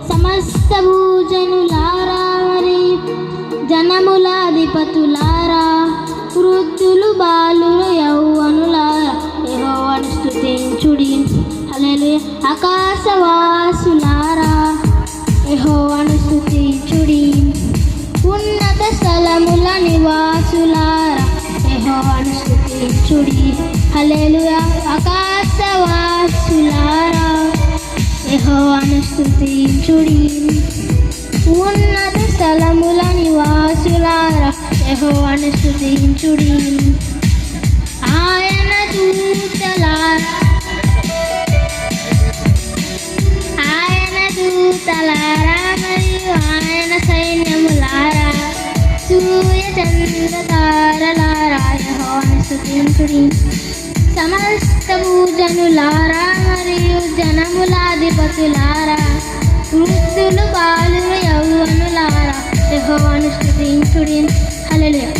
సమస్త భూజనులారా మరి జనములాధిపతులారా వృద్ధులు బాలురు యౌవనులారా యెహోవాను స్తుతించుడి. హల్లెలూయా. ఆకాశవాసులారా యెహోవాను స్తుతించుడి. ఉన్నత స్థలముల నివాసులారా యెహోవాను స్తుతించుడి. హల్లెలూయా. ఆకాశవాసులారా యెహోవాను స్తుతించుడి. ఉన్నత స్థలముల నివాసులారా యెహోవాను స్తుతించుడి. ఆయన దూతలారా మరియు ఆయన సైన్యములారా సూర్య చంద్ర తారలారా యెహోవాను స్తుతించుడి. సమస్త భూజనులారా మరియు జనములాధిపతులారా వృద్ధులు బాలురు యౌవనులారా యెహోవాను స్తుతించుడి. హల్లెలూయా.